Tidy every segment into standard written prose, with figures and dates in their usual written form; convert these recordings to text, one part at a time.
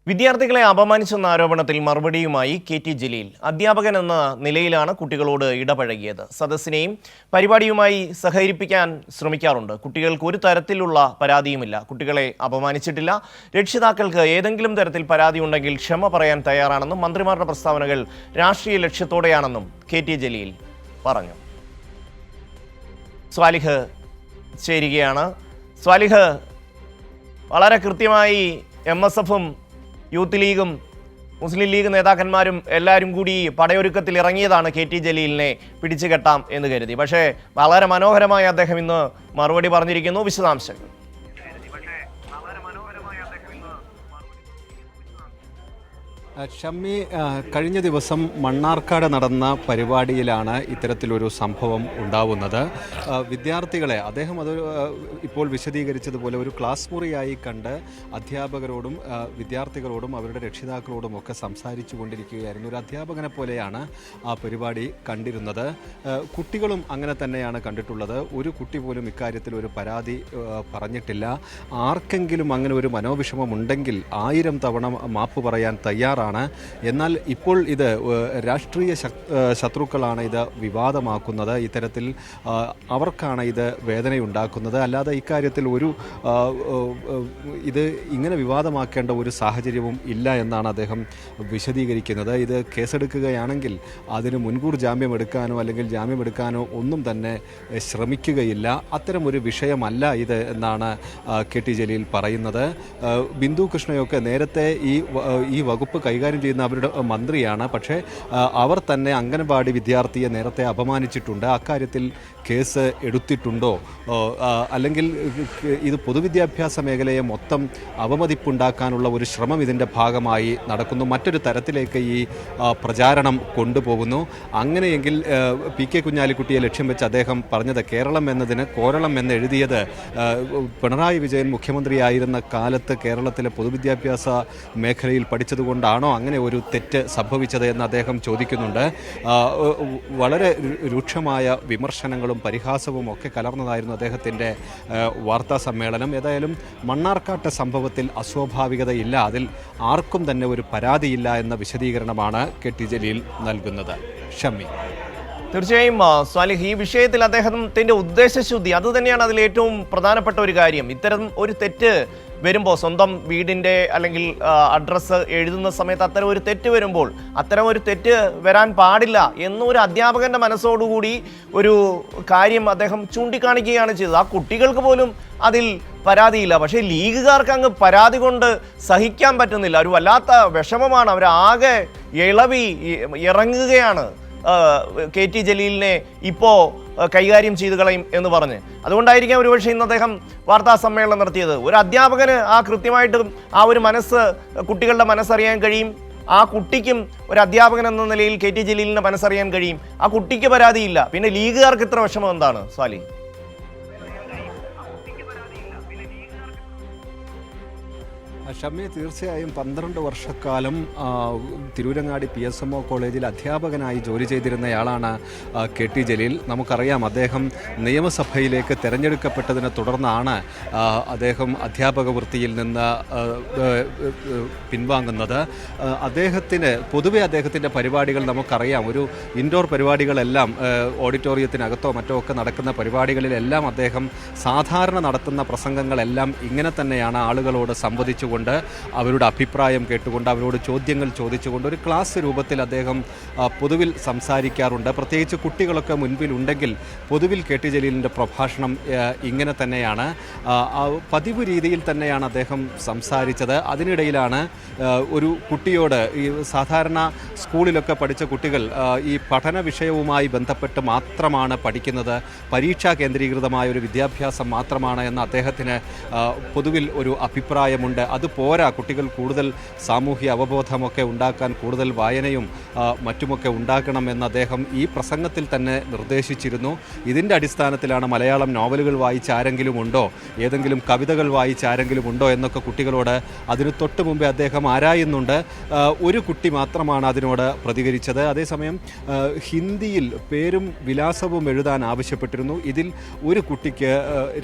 വിദ്യാർത്ഥികളെ അപമാനിച്ചെന്ന ആരോപണത്തിൽ മറുപടിയുമായി കെ.ടി. ജലീൽ. അധ്യാപകൻ എന്ന നിലയിലാണ് കുട്ടികളോട് ഇടപഴകിയത്. സദസ്സിനെയും പരിപാടിയുമായി സഹകരിപ്പിക്കാൻ ശ്രമിക്കാറുണ്ട്. കുട്ടികൾക്ക് ഒരു തരത്തിലുള്ള പരാതിയുമില്ല. കുട്ടികളെ അപമാനിച്ചിട്ടില്ല. രക്ഷിതാക്കൾക്ക് ഏതെങ്കിലും തരത്തിൽ പരാതിയുണ്ടെങ്കിൽ ക്ഷമ പറയാൻ തയ്യാറാണെന്നും മന്ത്രിമാരുടെ പ്രസ്താവനകൾ രാഷ്ട്രീയ ലക്ഷ്യത്തോടെയാണെന്നും കെ.ടി. ജലീൽ പറഞ്ഞു. സ്വാലിഹ് ചേരുകയാണ്. സ്വാലിഹ്, വളരെ കൃത്യമായി MSFും യൂത്ത് ലീഗും മുസ്ലിം ലീഗ് നേതാക്കന്മാരും എല്ലാവരും കൂടി പടയൊരുക്കത്തിൽ ഇറങ്ങിയതാണ് കെ.ടി. ജലീലിനെ പിടിച്ചു കെട്ടാം എന്ന് കരുതി. പക്ഷേ വളരെ മനോഹരമായി അദ്ദേഹം ഇന്ന് മറുപടി പറഞ്ഞിരിക്കുന്നു. വിശദാംശങ്ങൾ. ഷമ്മി, കഴിഞ്ഞ ദിവസം മണ്ണാർക്കാട് നടന്ന പരിപാടിയിലാണ് ഇത്തരത്തിലൊരു സംഭവം ഉണ്ടാവുന്നത്. വിദ്യാർത്ഥികളെ അദ്ദേഹം അത് ഇപ്പോൾ വിശദീകരിച്ചതുപോലെ ഒരു ക്ലാസ് മുറിയായി കണ്ട് അധ്യാപകരോടും വിദ്യാർത്ഥികളോടും അവരുടെ രക്ഷിതാക്കളോടും ഒക്കെ സംസാരിച്ചു കൊണ്ടിരിക്കുകയായിരുന്നു. ഒരു അധ്യാപകനെ പോലെയാണ് ആ പരിപാടി കണ്ടിരുന്നത്. കുട്ടികളും അങ്ങനെ തന്നെയാണ് കണ്ടിട്ടുള്ളത്. ഒരു കുട്ടി പോലും ഇക്കാര്യത്തിൽ ഒരു പരാതി പറഞ്ഞിട്ടില്ല. ആർക്കെങ്കിലും അങ്ങനെ ഒരു മനോവിഷമമുണ്ടെങ്കിൽ 1000 തവണ മാപ്പ് പറയാൻ തയ്യാറാണ്. എന്നാൽ ഇപ്പോൾ ഇത് രാഷ്ട്രീയ ശത്രുക്കളാണ് ഇത് വിവാദമാക്കുന്നത്. ഇത്തരത്തിൽ അവർക്കാണ് ഇത് വേദനയുണ്ടാക്കുന്നത്. അല്ലാതെ ഇക്കാര്യത്തിൽ ഇത് ഇങ്ങനെ വിവാദമാക്കേണ്ട ഒരു സാഹചര്യവും ഇല്ല എന്നാണ് അദ്ദേഹം വിശദീകരിക്കുന്നത്. ഇത് കേസെടുക്കുകയാണെങ്കിൽ അതിന് മുൻകൂർ ജാമ്യം എടുക്കാനോ അല്ലെങ്കിൽ ജാമ്യം എടുക്കാനോ ഒന്നും തന്നെ ശ്രമിക്കുകയില്ല. അത്തരം ഒരു വിഷയമല്ല ഇത് എന്നാണ് കെ.ടി. ജലീൽ പറയുന്നത്. ബിന്ദു കൃഷ്ണയൊക്കെ നേരത്തെ ഈ വകുപ്പ് കൈകാര്യം ചെയ്യുന്ന അവരുടെ മന്ത്രിയാണ്. പക്ഷേ അവർ തന്നെ അംഗൻവാടി വിദ്യാർത്ഥിയെ നേരത്തെ അപമാനിച്ചിട്ടുണ്ട്. അക്കാര്യത്തിൽ കേസ് എടുത്തിട്ടുണ്ടോ? അല്ലെങ്കിൽ ഇത് പൊതുവിദ്യാഭ്യാസ മേഖലയെ മൊത്തം അവമതിപ്പുണ്ടാക്കാനുള്ള ഒരു ശ്രമം ഇതിൻ്റെ ഭാഗമായി നടക്കുന്നു. മറ്റൊരു തരത്തിലേക്ക് ഈ പ്രചാരണം കൊണ്ടുപോകുന്നു. അങ്ങനെയെങ്കിൽ പി.കെ. കുഞ്ഞാലിക്കുട്ടിയെ ലക്ഷ്യം വെച്ച് അദ്ദേഹം പറഞ്ഞത് കേരളം എന്നതിന് കോരളം എന്ന് എഴുതിയത് പിണറായി വിജയൻ മുഖ്യമന്ത്രിയായിരുന്ന കാലത്ത് കേരളത്തിലെ പൊതുവിദ്യാഭ്യാസ മേഖലയിൽ പഠിച്ചതുകൊണ്ടാണോ അങ്ങനെ ഒരു തെറ്റ് സംഭവിച്ചത് എന്ന് അദ്ദേഹം ചോദിക്കുന്നുണ്ട്. വളരെ രൂക്ഷമായ വിമർശനങ്ങളും പരിഹാസവും ഒക്കെ കലർന്നതായിരുന്നു അദ്ദേഹത്തിൻ്റെ വാർത്താ സമ്മേളനം. ഏതായാലും മണ്ണാർക്കാട്ടെ സംഭവത്തിൽ അസ്വാഭാവികതയില്ല, അതിൽ ആർക്കും തന്നെ ഒരു പരാതിയില്ല എന്ന വിശദീകരണമാണ് കെ.ടി. ജലീൽ നൽകുന്നത്. ഷമ്മി, തീർച്ചയായും സ്വാലിഹ്, ഈ വിഷയത്തിൽ അദ്ദേഹത്തിൻ്റെ ഉദ്ദേശശുദ്ധി അത് തന്നെയാണ് അതിൽ ഏറ്റവും പ്രധാനപ്പെട്ട ഒരു കാര്യം. ഇത്തരം ഒരു തെറ്റ് വരുമ്പോൾ, സ്വന്തം വീടിൻ്റെ അല്ലെങ്കിൽ അഡ്രസ്സ് എഴുതുന്ന സമയത്ത് അത്തരം ഒരു തെറ്റ് വരുമ്പോൾ അത്തരം ഒരു തെറ്റ് വരാൻ പാടില്ല എന്നൊരു അധ്യാപകൻ്റെ മനസ്സോടുകൂടി ഒരു കാര്യം അദ്ദേഹം ചൂണ്ടിക്കാണിക്കുകയാണ് ചെയ്തത്. ആ കുട്ടികൾക്ക് പോലും അതിൽ പരാതിയില്ല. പക്ഷേ ലീഗുകാർക്ക് അങ്ങ് പരാതി കൊണ്ട് സഹിക്കാൻ പറ്റുന്നില്ല. ഒരു വല്ലാത്ത വിഷമമാണ്. അവരാകെ ഇളവി ഇറങ്ങുകയാണ് കെ.ടി. ജലീലിനെ ഇപ്പോൾ കൈകാര്യം ചെയ്തു കളയും എന്ന് പറഞ്ഞ്. അതുകൊണ്ടായിരിക്കാം ഒരുപക്ഷെ ഇന്ന് അദ്ദേഹം വാർത്താ സമ്മേളനം നടത്തിയത്. ഒരു അധ്യാപകന് കൃത്യമായിട്ടും ആ ഒരു കുട്ടികളുടെ മനസ്സറിയാൻ കഴിയും. ആ കുട്ടിക്കും ഒരു അധ്യാപകൻ എന്ന നിലയിൽ കെ.ടി. ജലീലിൻ്റെ മനസ്സറിയാൻ കഴിയും. ആ കുട്ടിക്ക് പരാതിയില്ല. പിന്നെ ലീഗുകാർക്ക് ഇത്ര വിഷമം എന്താണ് സ്വാലി? ഷമ്മി, തീർച്ചയായും 12 വർഷക്കാലം തിരൂരങ്ങാടി PSMO കോളേജിൽ അധ്യാപകനായി ജോലി ചെയ്തിരുന്നയാളാണ് കെ.ടി. ജലീൽ. നമുക്കറിയാം, അദ്ദേഹം നിയമസഭയിലേക്ക് തിരഞ്ഞെടുക്കപ്പെട്ടതിനെ തുടർന്നാണ് അദ്ദേഹം അധ്യാപക വൃത്തിയിൽ നിന്ന് പിൻവാങ്ങുന്നത്. പൊതുവെ അദ്ദേഹത്തിൻ്റെ പരിപാടികൾ നമുക്കറിയാം. ഒരു ഇൻഡോർ പരിപാടികളെല്ലാം ഓഡിറ്റോറിയത്തിനകത്തോ മറ്റോ ഒക്കെ നടക്കുന്ന പരിപാടികളിലെല്ലാം അദ്ദേഹം സാധാരണ നടത്തുന്ന പ്രസംഗങ്ങളെല്ലാം ഇങ്ങനെ തന്നെയാണ്. ആളുകളോട് സംവദിച്ചുകൊണ്ട്, അവരുടെ അഭിപ്രായം കേട്ടുകൊണ്ട്, അവരോട് ചോദ്യങ്ങൾ ചോദിച്ചുകൊണ്ട് ഒരു ക്ലാസ് രൂപത്തിൽ അദ്ദേഹം പൊതുവിൽ സംസാരിക്കാറുണ്ട്. പ്രത്യേകിച്ച് കുട്ടികളൊക്കെ മുൻപിലുണ്ടെങ്കിൽ പൊതുവിൽ കെ.ടി. ജലീലിൻ്റെ പ്രഭാഷണം ഇങ്ങനെ തന്നെയാണ്. പതിവ് രീതിയിൽ തന്നെയാണ് അദ്ദേഹം സംസാരിച്ചത്. അതിനിടയിലാണ് ഒരു കുട്ടിയോട്, ഈ സാധാരണ സ്കൂളിലൊക്കെ പഠിച്ച കുട്ടികൾ ഈ പഠന വിഷയവുമായി ബന്ധപ്പെട്ട് മാത്രമാണ് പഠിക്കുന്നത്, പരീക്ഷാ കേന്ദ്രീകൃതമായ ഒരു വിദ്യാഭ്യാസം മാത്രമാണ് എന്ന് അദ്ദേഹത്തിന് പൊതുവിൽ ഒരു അഭിപ്രായമുണ്ട്. അതുപോരാ, കുട്ടികൾ കൂടുതൽ സാമൂഹ്യ അവബോധമൊക്കെ ഉണ്ടാക്കാൻ കൂടുതൽ വായനയും മറ്റുമൊക്കെ ഉണ്ടാക്കണമെന്ന് അദ്ദേഹം ഈ പ്രസംഗത്തിൽ തന്നെ നിർദ്ദേശിച്ചിരുന്നു. ഇതിൻ്റെ അടിസ്ഥാനത്തിലാണ് മലയാളം നോവലുകൾ വായിച്ച ആരെങ്കിലും ഉണ്ടോ, ഏതെങ്കിലും കവിതകൾ വായിച്ച ആരെങ്കിലും ഉണ്ടോ എന്നൊക്കെ കുട്ടികളോട് അതിന് തൊട്ട് മുമ്പേ അദ്ദേഹം ആരായുന്നുണ്ട്. ഒരു കുട്ടി മാത്രമാണ് അതിനോട് പ്രതികരിച്ചത്. അതേസമയം ഹിന്ദിയിൽ പേരും വിലാസവും എഴുതാൻ ആവശ്യപ്പെട്ടിരുന്നു. ഇതിൽ ഒരു കുട്ടിക്ക്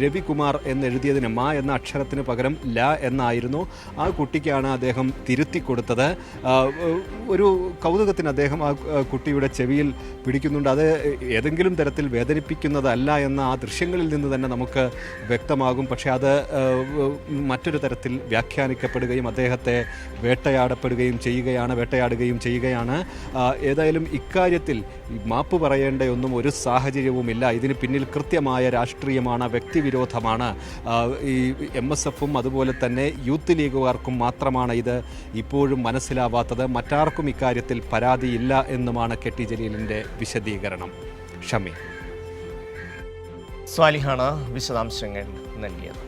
രവികുമാർ എന്നെഴുതിയതിന് മാ എന്ന അക്ഷരത്തിന് പകരം ല എന്നായിരുന്നു. ആ കുട്ടിക്കാണ് അദ്ദേഹം തിരുത്തി കൊടുത്തത്. ഒരു കൗതുകത്തിന് അദ്ദേഹം ആ കുട്ടിയുടെ ചെവിയിൽ പിടിക്കുന്നുണ്ട്. അത് ഏതെങ്കിലും തരത്തിൽ വേദനിപ്പിക്കുന്നതല്ല എന്ന ആ ദൃശ്യങ്ങളിൽ നിന്ന് തന്നെ നമുക്ക് വ്യക്തമാകും. പക്ഷേ അത് മറ്റൊരു തരത്തിൽ വ്യാഖ്യാനിക്കപ്പെടുകയും അദ്ദേഹത്തെ വേട്ടയാടുകയും ചെയ്യുകയാണ്. ഏതായാലും ഇക്കാര്യത്തിൽ മാപ്പ് പറയേണ്ടയൊന്നും ഒരു സാഹചര്യവുമില്ല. ഇതിന് പിന്നിൽ കൃത്യമായ രാഷ്ട്രീയമാണ്, വ്യക്തിവിരോധമാണ്. ഈ MSFും അതുപോലെ തന്നെ യൂത്ത് ലീഗുകാർക്കും മാത്രമാണ് ഇത് ഇപ്പോഴും മനസ്സിലാവാത്തത്. മറ്റാർക്കും ഇക്കാര്യത്തിൽ പരാതിയില്ല എന്നുമാണ് KT ജലീലിൻ്റെ വിശദീകരണം. ഷമി, സ്വാലിഹാണ് വിശദാംശങ്ങൾ നൽകിയത്.